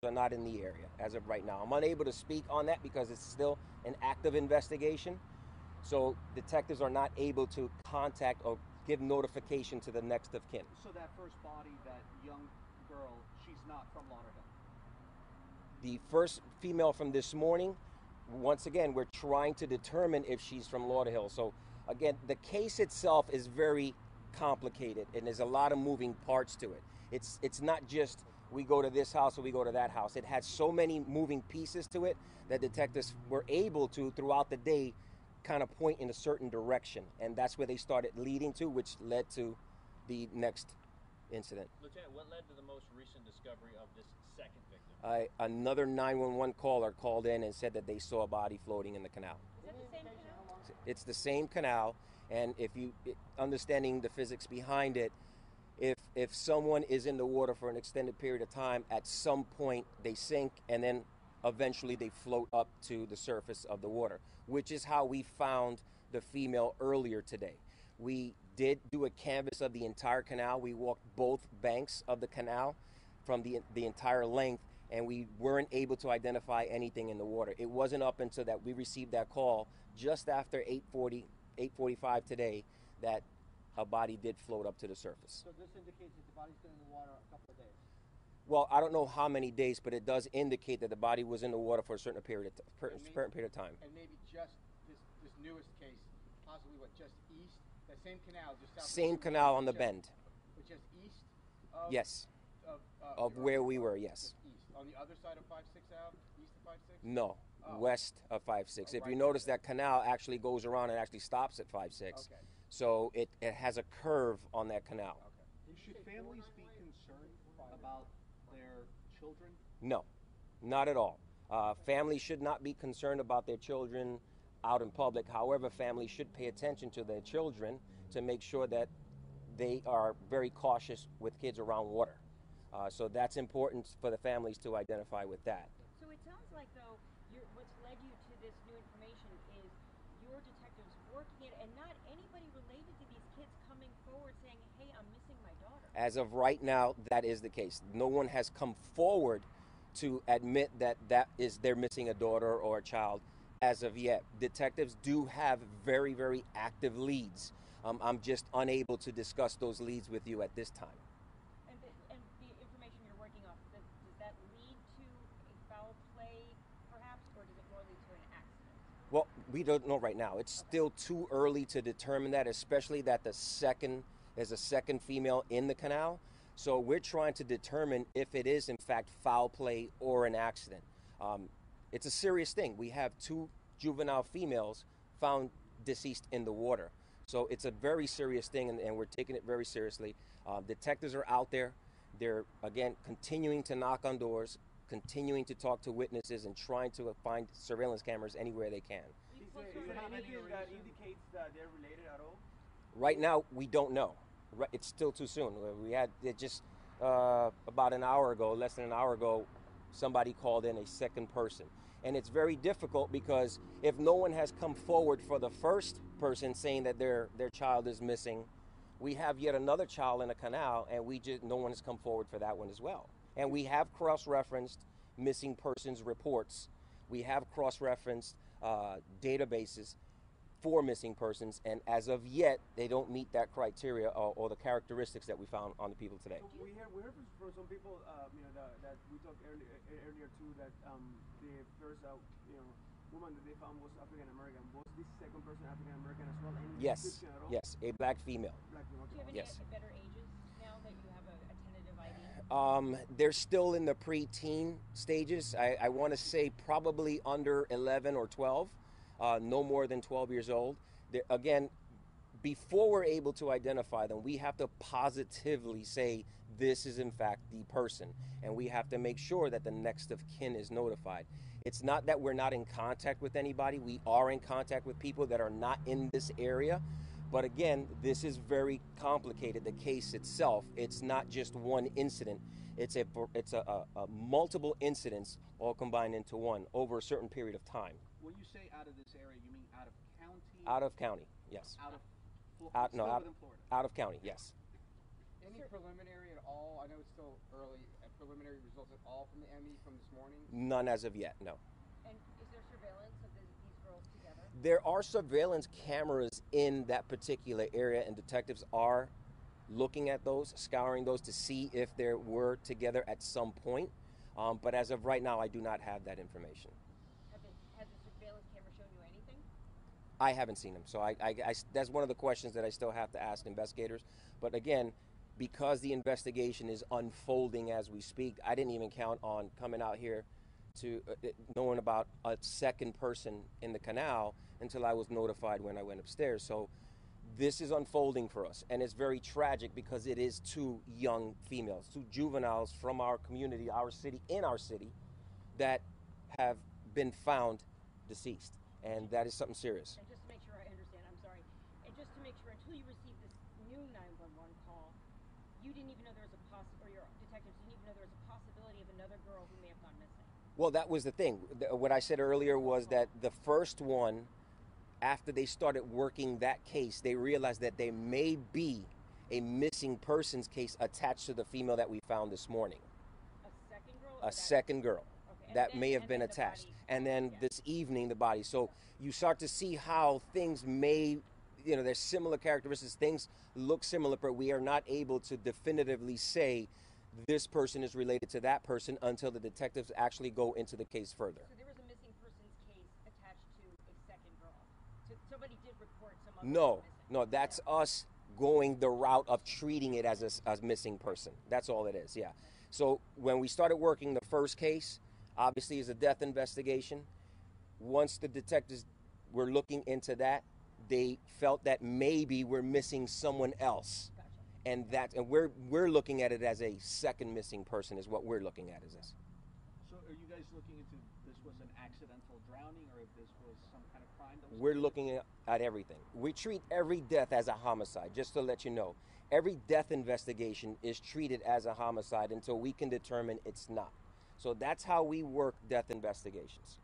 are not in the area as of right now. I'm unable to speak on that because it's still an active investigation. So detectives are not able to contact or give notification to the next of kin. So that first body, that young girl, she's not from Lauderhill? The first female from this morning, once again, we're trying to determine if she's from Lauderhill. So again, the case itself is very complicated and there's a lot of moving parts to it. It's not just we go to this house or we go to that house. It has so many moving pieces to it that detectives were able to, throughout the day, kind of point in a certain direction. And that's where they started leading to, which led to the next incident. Lieutenant, what led to the most recent discovery of this second victim? Another 911 caller called in and said that they saw a body floating in the canal. Is that the same canal? It's the same canal, and if you understanding the physics behind it, if someone is in the water for an extended period of time, at some point they sink and then eventually they float up to the surface of the water, which is how we found the female earlier today. We did do a canvass of the entire canal. We walked both banks of the canal from the entire length, and we weren't able to identify anything in the water. It wasn't up until that we received that call just after 8:45 today that a body did float up to the surface. So this indicates that the body's been in the water a couple of days? Well, I don't know how many days, but it does indicate that the body was in the water for a certain period of time. And maybe just this newest case, possibly just east, that same canal, just south. Same canal on the bend. But just east of? Yes. Of where we were, yes. Just east. On the other side of 5-6 Ave, east of 5-6? No, west of 5-6. If right you notice, that canal actually goes around and actually stops at 5-6. Okay. So it has a curve on that canal. Okay. Should families be concerned about their children? No, not at all. Families should not be concerned about their children out in public. However, families should pay attention to their children to make sure that they are very cautious with kids around water. So that's important for the families to identify with that. So it sounds like, though, what's led you to this new information is your detectives working it and not anybody related to these kids coming forward saying, hey, I'm missing my daughter. As of right now, that is the case. No one has come forward to admit that they're missing a daughter or a child as of yet. Detectives do have very, very active leads. I'm just unable to discuss those leads with you at this time. And the information you're working off, does that lead to a foul play, perhaps, or does it more lead to an accident? Well, we don't know right now. It's still too early to determine that, especially that there's a second female in the canal. So we're trying to determine if it is, in fact, foul play or an accident. It's a serious thing. We have 2 juvenile females found deceased in the water. So it's a very serious thing, and we're taking it very seriously. Detectives are out there. They're, again, continuing to knock on doors, continuing to talk to witnesses, and trying to find surveillance cameras anywhere they can. Do you have anything that indicates that they're related at all? Right now, we don't know. It's still too soon. We had it just about an hour ago, less than an hour ago, somebody called in a second person. And it's very difficult because if no one has come forward for the first person saying that their child is missing, we have yet another child in a canal, and no one has come forward for that one as well. And we have cross-referenced missing persons reports. We have cross-referenced databases for missing persons, and as of yet, they don't meet that criteria or the characteristics that we found on the people today. So we heard from some people, that we talked earlier too, that the first, woman that they found was African American. Was this second person African American as well? Any description at all? Yes, a black female. Black female. Do you have any Yes. better ages now that you have a tentative ID? They're still in the pre-teen stages. I want to say probably under 11 or 12, no more than 12 years old. Again, before we're able to identify them, we have to positively say this is in fact the person, and we have to make sure that the next of kin is notified. It's not that we're not in contact with anybody. We are in contact with people that are not in this area. But again, this is very complicated, the case itself. It's not just one incident. It's a multiple incidents all combined into one over a certain period of time. When you say out of this area, you mean out of county? Out of county, yes. Out of Out of county, yes. Any preliminary at all? I know it's still early, preliminary results at all from the ME from this morning? None as of yet, no. And is there surveillance of these girls together? There are surveillance cameras in that particular area, and detectives are looking at those, scouring those to see if they were together at some point. But as of right now, I do not have that information. Has the surveillance camera shown you anything? I haven't seen them, so that's one of the questions that I still have to ask investigators. But again, because the investigation is unfolding as we speak, I didn't even count on coming out here to knowing about a second person in the canal until I was notified when I went upstairs. So this is unfolding for us, and it's very tragic because it is two young females, two juveniles from our community, our city, that have been found deceased, and that is something serious. And just to make sure I understand, I'm sorry, and just to make sure, until you received this new 911 call, you didn't even know there was a or your detectives didn't even know there was a possibility of another girl who may have gone missing. Well, that was the thing. What I said earlier was that the first one, after they started working that case, they realized that there may be a missing persons case attached to the female that we found this morning. A second girl? A second girl. Okay. That may have been attached. And then this evening, the body. So you start to see how things may, there's similar characteristics. Things look similar, but we are not able to definitively say this person is related to that person until the detectives actually go into the case further. So there was a missing persons case attached to a second girl. So somebody did report some other No, that's us going the route of treating it as a missing person. That's all it is, yeah. So when we started working the first case, obviously is a death investigation. Once the detectives were looking into that, they felt that maybe we're missing someone else. Gotcha. And we're looking at it as a second missing person is what we're looking at as this. So are you guys looking into this was an accidental drowning or if this was some kind of crime that was We're committed? looking at everything. We treat every death as a homicide, just to let you know. Every death investigation is treated as a homicide until we can determine it's not. So that's how we work death investigations.